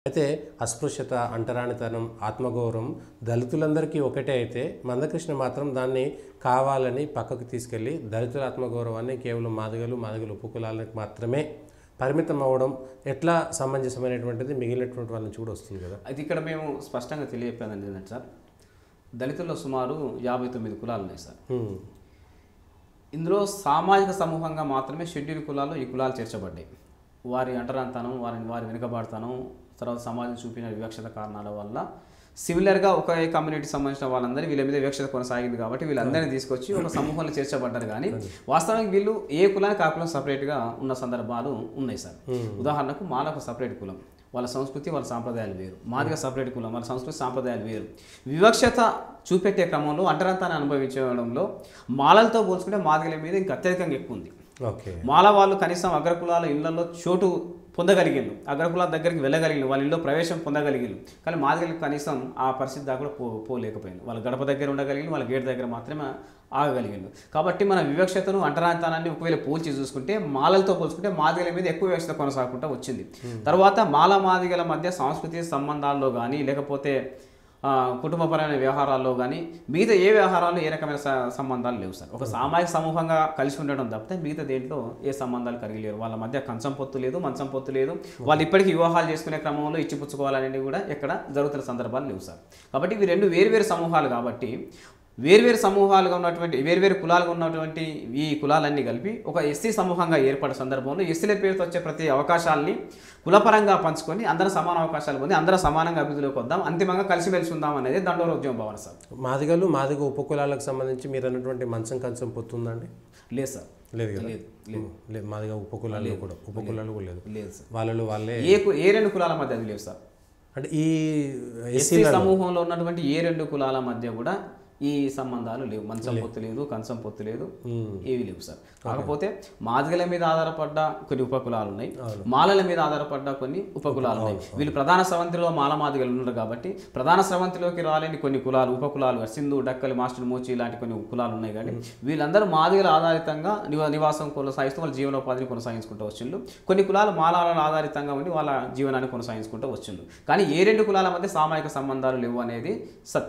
అయితే అస్పృశ్యత, అంటరానితనం, ఆత్మగౌరవం దళితులందరికీ ఒకటే అయితే మందకృష్ణ మాత్రం దాన్ని కావాలని పక్కకు తీసుకెళ్ళి దళితుల ఆత్మగౌరవాన్ని కేవలం మాదిగలు ఉపకులాలకు మాత్రమే పరిమితం అవ్వడం ఎట్లా సమంజసమైనటువంటిది మిగిలినటువంటి వాళ్ళని కూడా వస్తుంది కదా. అయితే ఇక్కడ మేము స్పష్టంగా తెలియజేప్పేది ఏంటంటే సార్, దళితుల్లో సుమారు 59 కులాలు ఉన్నాయి సార్. ఇందులో సామాజిక సమూహంగా మాత్రమే షెడ్యూల్ కులాల్లో ఈ కులాలు చేర్చబడ్డాయి. వారి అంటరాంతనం, వారి వెనుకబాటుతనం, తర్వాత సమాజం చూపిన వివక్షత కారణాల వల్ల సిమిలర్గా ఒక కమ్యూనిటీకి సంబంధించిన వాళ్ళందరూ వీళ్ళ మీద వివక్షత కొనసాగింది కాబట్టి వీళ్ళందరినీ తీసుకొచ్చి ఒక సమూహంలో చేర్చబడ్డారు. కానీ వాస్తవానికి వీళ్ళు ఏ కులానికి ఆ కులం సపరేట్గా ఉన్న సందర్భాలు ఉన్నాయి సార్. ఉదాహరణకు మాలకు సపరేట్ కులం, వాళ్ళ సంస్కృతి వాళ్ళ సాంప్రదాయాలు వేరు. మాదిగా సపరేట్ కులం, వాళ్ళ సంస్కృతి సాంప్రదాయాలు వేరు. వివక్షత చూపెట్టే క్రమంలో అంటరాంతాన్ని అనుభవించడంలో మాలలతో పోల్చుకుంటే మాదిగల మీద ఇంకా అత్యధికంగా ఎక్కువ ఉంది. మాల వాళ్ళు కనీసం అగ్రకులాల ఇళ్లలో చోటు పొందగలిగారు, అగ్రకులాల దగ్గరికి వెళ్ళగలిగారు, వాళ్ళ ఇళ్ళలో ప్రవేశం పొందగలిగారు. కానీ మాదిగలకు కనీసం ఆ పరిస్థితి దాకా కూడా పోలేకపోయింది. వాళ్ళ గడప దగ్గర ఉండగలిగారు, వాళ్ళ గేట్ దగ్గర మాత్రమే ఆగగలిగారు. కాబట్టి మన వివక్షతను అంటరాంతనాన్ని ఒకవేళ పోల్చి చూసుకుంటే మాలలతో పోల్చుకుంటే మాదిగల మీద ఎక్కువ వివక్షత కొనసాగుకుంటూ వచ్చింది. తర్వాత మాదిగల మధ్య సాంస్కృతిక సంబంధాల్లో కానీ లేకపోతే కుటుంబపరమైన వ్యవహారాల్లో కానీ మిగతా ఏ వ్యవహారాల్లో ఏ రకమైన సంబంధాలు లేవు సార్. ఒక సామాజిక సమూహంగా కలిసి ఉండడం తప్పితే మిగతా దేంట్లో ఏ సంబంధాలు కలిగి లేరు. వాళ్ళ మధ్య కంచం పొత్తు లేదు, మంచం పొత్తు లేదు. వాళ్ళు ఇప్పటికీ వివాహాలు చేసుకునే క్రమంలో ఇచ్చిపుచ్చుకోవాలనేది కూడా ఎక్కడ జరుగుతున్న సందర్భాలు లేవు సార్. కాబట్టి ఇవి రెండు వేరు సమూహాలు కాబట్టి వేర్వేరు సమూహాలుగా ఉన్నటువంటి వేర్వేరు కులాలుగా ఉన్నటువంటి ఈ కులాలన్నీ కలిపి ఒక ఎస్సీ సమూహంగా ఏర్పడే సందర్భంలో ఎస్సీల పేరుతో వచ్చే ప్రతి అవకాశాలని కులపరంగా పంచుకొని అందరూ సమాన అవకాశాలు పొంది అందరూ సమానంగా అభివృద్ధిలోకి వద్దాం, అంతిమంగా కలిసిమెలిసి ఉందాం అనేది దండోర ఉద్యమం భావన సార్. మాదిగ ఉపకులాలకు సంబంధించి మీరు అన్నటువంటి కంచం పొత్తుందండి? లేదు సార్, లేదు కదా. లేదు మాదిగ ఉపకులాలు కూడా లేదు సార్. వాళ్ళే ఏ రెండు కులాల మధ్య అది లేవు సార్. అంటే ఈ ఎస్సీ సమూహంలో ఉన్నటువంటి ఏ రెండు కులాల మధ్య కూడా ఈ సంబంధాలు లేవు. మంచం పొత్తు లేదు, కంచం పొత్తు లేదు, ఏవి లేవు సార్. కాకపోతే మాదిగల మీద ఆధారపడ్డ కొన్ని ఉపకులాలు ఉన్నాయి, మాలల మీద ఆధారపడ్డ కొన్ని ఉపకులాలు ఉన్నాయి. వీళ్ళు ప్రధాన స్రవంతిలో మాదిగలు ఉన్నారు కాబట్టి ప్రధాన స్రవంతిలోకి రాలేని కొన్ని కులాలు ఉపకులాలు సింధు, డక్కలి, మాస్టర్, మోచి ఇలాంటి కొన్ని కులాలు ఉన్నాయి. కానీ వీళ్ళందరూ మాదిగల ఆధారితంగా నివాసం కొనసాగిస్తూ వాళ్ళ జీవనోపాధిని కొనసాగించుకుంటూ వచ్చిండ్రు. కొన్ని కులాలు మాలల ఆధారితంగా ఉండి వాళ్ళ జీవనాన్ని కొనసాగించుకుంటూ వచ్చిండ్రు. కానీ ఏ రెండు కులాల మధ్య సామాజిక సంబంధాలు లేవు అనేది సత్యం.